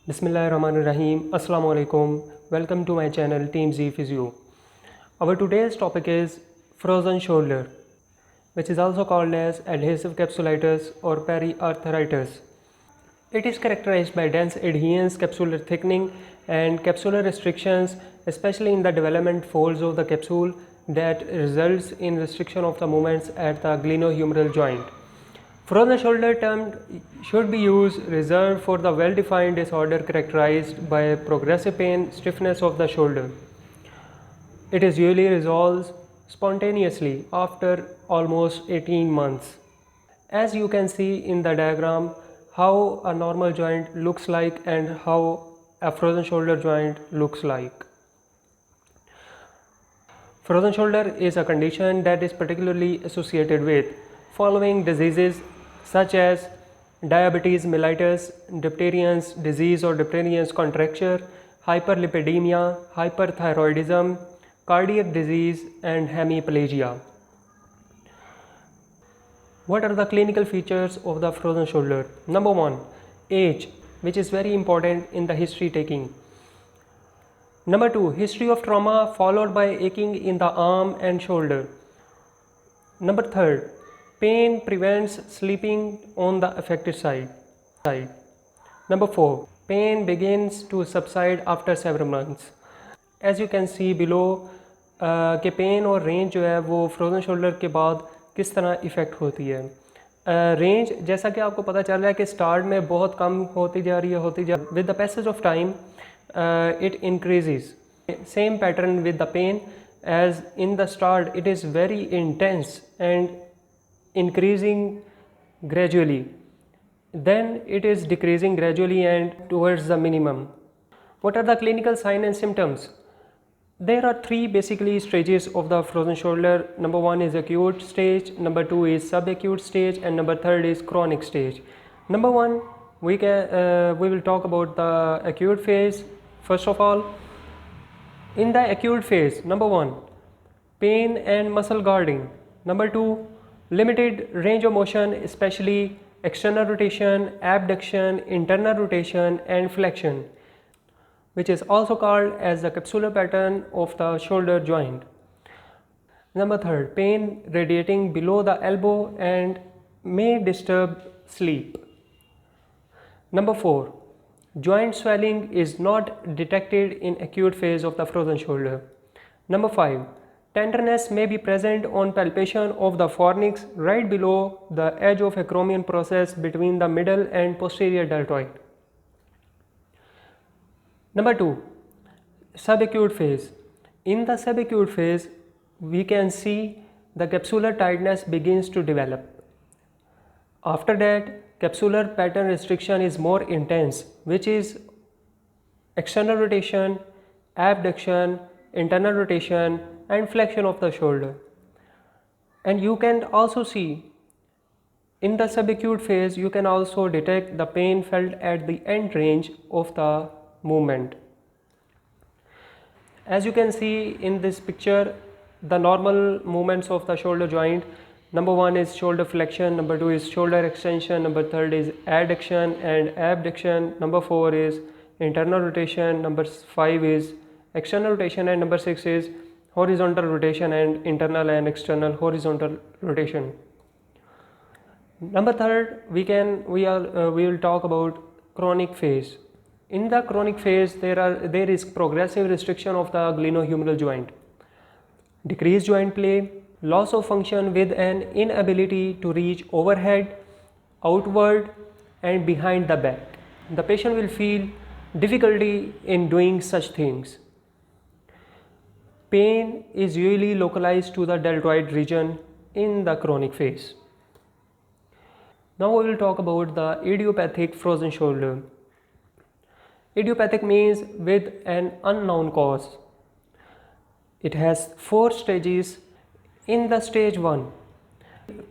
Bismillahirrahmanirrahim. Assalamu alaikum. Welcome to my channel Team Z Physio. Our today's topic is frozen shoulder, which is also called as adhesive capsulitis or periarthritis. It is characterized by dense adherence, capsular thickening, and capsular restrictions, especially in the development folds of the capsule that results in restriction of the movements at the glenohumeral joint. Frozen shoulder term should be used reserved for the well-defined disorder characterized by progressive pain, stiffness of the shoulder. It is usually resolves spontaneously after almost 18 months. As you can see in the diagram how a normal joint looks like and how a frozen shoulder joint looks like. Frozen shoulder is a condition that is particularly associated with following diseases such as diabetes mellitus, diphtherians disease or diphtherians contracture, hyperlipidemia, hyperthyroidism, cardiac disease, and hemiplegia. What are the clinical features of the frozen shoulder? Number 1, age, which is very important in the history taking. Number 2, history of trauma followed by aching in the arm and shoulder. Number 3, pain prevents sleeping on the affected side. Number 4, pain begins to subside after several months. As you can see below कि pen और range जो है वो frozen shoulder के बाद किस तरह effect होती है. रेंज जैसा कि आपको पता चल रहा है कि स्टार्ट में बहुत कम होती जा रही है with the passage of time it increases. Same pattern with the pain, as in the start it is very intense and increasing gradually, then it is decreasing gradually and towards the minimum. What are the clinical signs and symptoms? There are three basically stages of the frozen shoulder. Number 1 is acute stage, number 2 is subacute stage, and number 3 is chronic stage. Number 1, we will talk about the acute phase. First of all, in the acute phase, number 1, pain and muscle guarding. Number 2, limited range of motion, especially external rotation, abduction, internal rotation, and flexion, which is also called as the capsular pattern of the shoulder joint. Number 3, pain radiating below the elbow and may disturb sleep. Number 4, joint swelling is not detected in acute phase of the frozen shoulder. Number 5, tenderness may be present on palpation of the fornix right below the edge of acromion process between the middle and posterior deltoid. Number 2, subacute phase. In the subacute phase, we can see the capsular tightness begins to develop. After that, capsular pattern restriction is more intense, which is external rotation, abduction, internal rotation, and flexion of the shoulder. And you can also see in the subacute phase, you can also detect the pain felt at the end range of the movement. As you can see in this picture, the normal movements of the shoulder joint. Number 1 is shoulder flexion, number 2 is shoulder extension, number 3 is adduction and abduction, number 4 is internal rotation, number 5 is external rotation, and number 6 is horizontal rotation and internal and external horizontal rotation. Number 3, we will talk about chronic phase. In the chronic phase, there is progressive restriction of the glenohumeral joint, decreased joint play, loss of function with an inability to reach overhead, outward, and behind the back. The patient will feel difficulty in doing such things. Pain is usually localized to the deltoid region in the chronic phase. Now we will talk about the idiopathic frozen shoulder. Idiopathic means with an unknown cause. It has 4 stages. In the stage 1,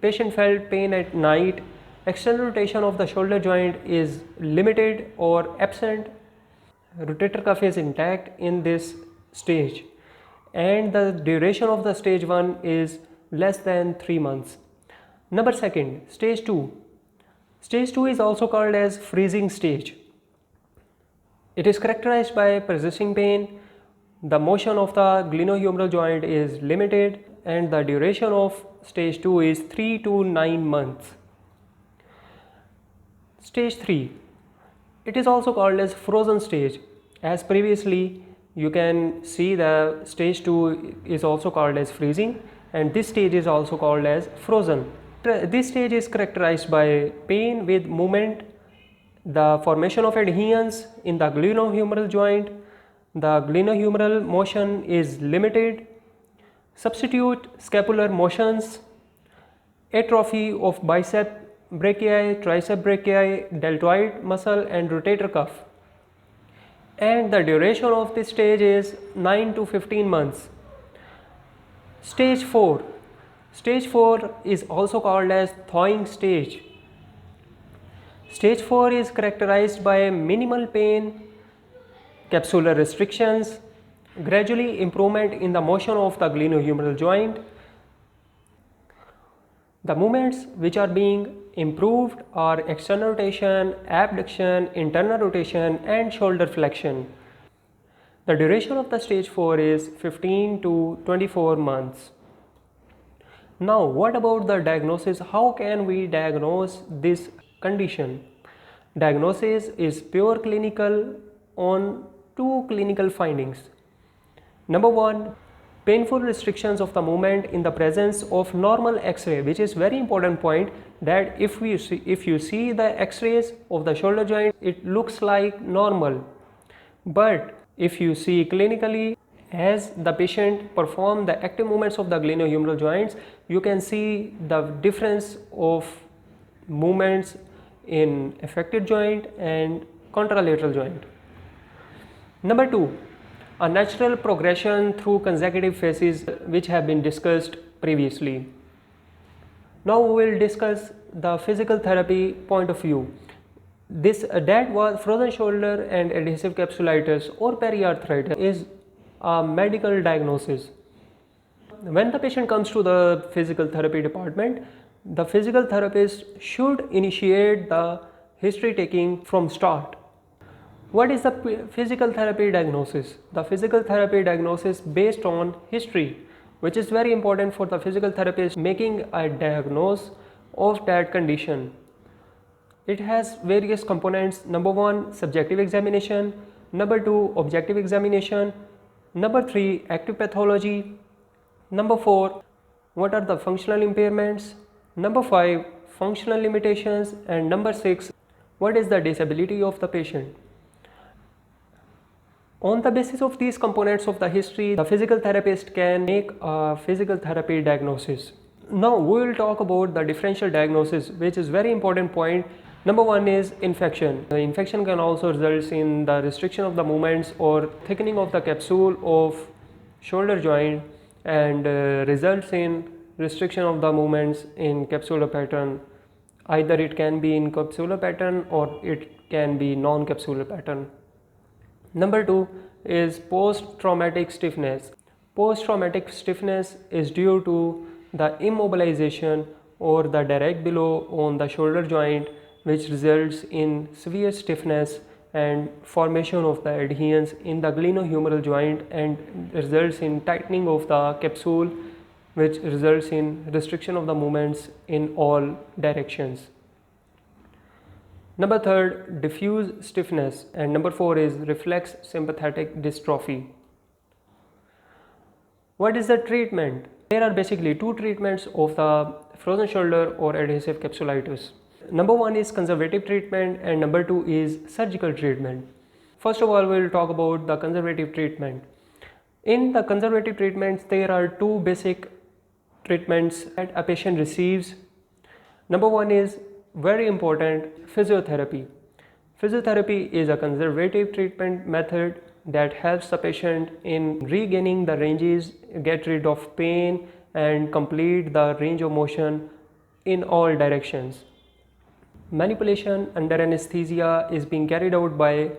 patient felt pain at night, external rotation of the shoulder joint is limited or absent, rotator cuff is intact in this stage, and the duration of the stage 1 is less than 3 months. Number 2, stage 2. Stage 2 is also called as freezing stage. It is characterized by persisting pain. The motion of the glenohumeral joint is limited and the duration of stage 2 is 3 to 9 months. Stage 3. It is also called as frozen stage. As previously you can see, the stage 2 is also called as freezing and this stage is also called as frozen. This stage is characterized by pain with movement, the formation of adhesions in the glenohumeral joint, the glenohumeral motion is limited, substitute scapular motions, atrophy of bicep brachii, tricep brachii, deltoid muscle and rotator cuff. And the duration of this stage is 9 to 15 months. Stage 4. Stage 4 is also called as thawing stage. Stage 4 is characterized by minimal pain, capsular restrictions, gradually improvement in the motion of the glenohumeral joint. The movements which are being improved are external rotation, abduction, internal rotation and shoulder flexion. The duration of the stage 4 is 15 to 24 months. Now what about the diagnosis? How can we diagnose this condition? Diagnosis is pure clinical on two clinical findings. Number 1, painful restrictions of the movement in the presence of normal X-ray, which is very important point, that if you see the X-rays of the shoulder joint, it looks like normal. But if you see clinically, as the patient perform the active movements of the glenohumeral joints, you can see the difference of movements in affected joint and contralateral joint. Number 2, a natural progression through consecutive phases which have been discussed previously. Now we will discuss the physical therapy point of view. That was frozen shoulder and adhesive capsulitis or periarthritis is a medical diagnosis. When the patient comes to the physical therapy department, the physical therapist should initiate the history taking from start. What is the physical therapy diagnosis? The physical therapy diagnosis based on history, which is very important for the physical therapist making a diagnosis of that condition. It has various components. Number 1, subjective examination. Number 2, objective examination. Number 3, active pathology. Number 4, what are the functional impairments. Number 5, functional limitations. And number 6, what is the disability of the patient. On the basis of these components of the history, the physical therapist can make a physical therapy diagnosis. Now we will talk about the differential diagnosis, which is very important point. Number 1 is infection. The infection can also result in the restriction of the movements or thickening of the capsule of shoulder joint and results in restriction of the movements in capsular pattern. Either it can be in capsular pattern or it can be non-capsular pattern. Number 2 is post-traumatic stiffness. Post-traumatic stiffness is due to the immobilization or the direct blow on the shoulder joint, which results in severe stiffness and formation of the adhesions in the glenohumeral joint and results in tightening of the capsule, which results in restriction of the movements in all directions. Number 3, diffuse stiffness, and number 4 is reflex sympathetic dystrophy. What is the treatment? There are basically 2 treatments of the frozen shoulder or adhesive capsulitis. Number 1 is conservative treatment and number 2 is surgical treatment. First of all, we will talk about the conservative treatment. In the conservative treatments, there are 2 basic treatments that a patient receives. Number 1 is very important, physiotherapy. Physiotherapy is a conservative treatment method that helps the patient in regaining the ranges, get rid of pain and complete the range of motion in all directions. Manipulation under anesthesia is being carried out by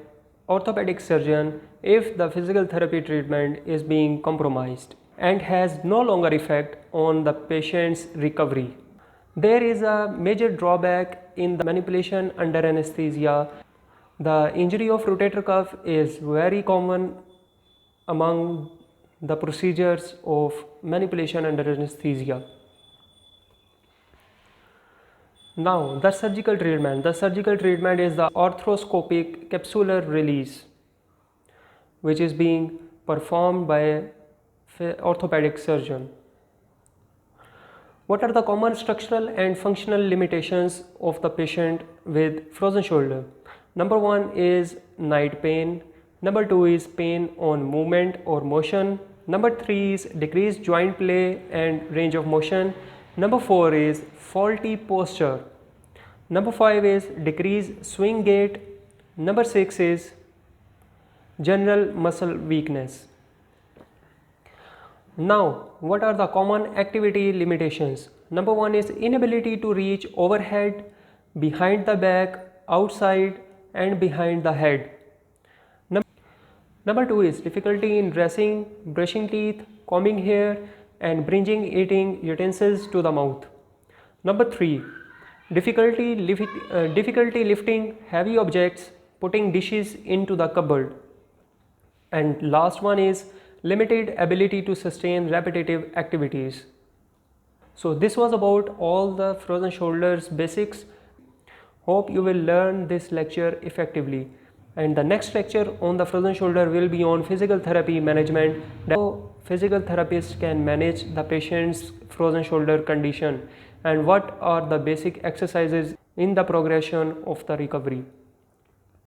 orthopedic surgeon if the physical therapy treatment is being compromised and has no longer effect on the patient's recovery. There is a major drawback in the manipulation under anesthesia. The injury of rotator cuff is very common among the procedures of manipulation under anesthesia. Now the surgical treatment. The surgical treatment is the arthroscopic capsular release, which is being performed by an orthopedic surgeon. What are the common structural and functional limitations of the patient with frozen shoulder? Number 1 is night pain. Number 2 is pain on movement or motion. Number 3 is decreased joint play and range of motion. Number 4 is faulty posture. Number 5 is decreased swing gait. Number 6 is general muscle weakness. Now, what are the common activity limitations? Number 1 is inability to reach overhead, behind the back, outside and behind the head. Number 2 is difficulty in dressing, brushing teeth, combing hair and bringing eating utensils to the mouth. Number 3, difficulty lifting heavy objects, putting dishes into the cupboard. And last one is limited ability to sustain repetitive activities. So this was about all the frozen shoulders basics. Hope you will learn this lecture effectively. And the next lecture on the frozen shoulder will be on physical therapy management. How physical therapists can manage the patient's frozen shoulder condition and what are the basic exercises in the progression of the recovery.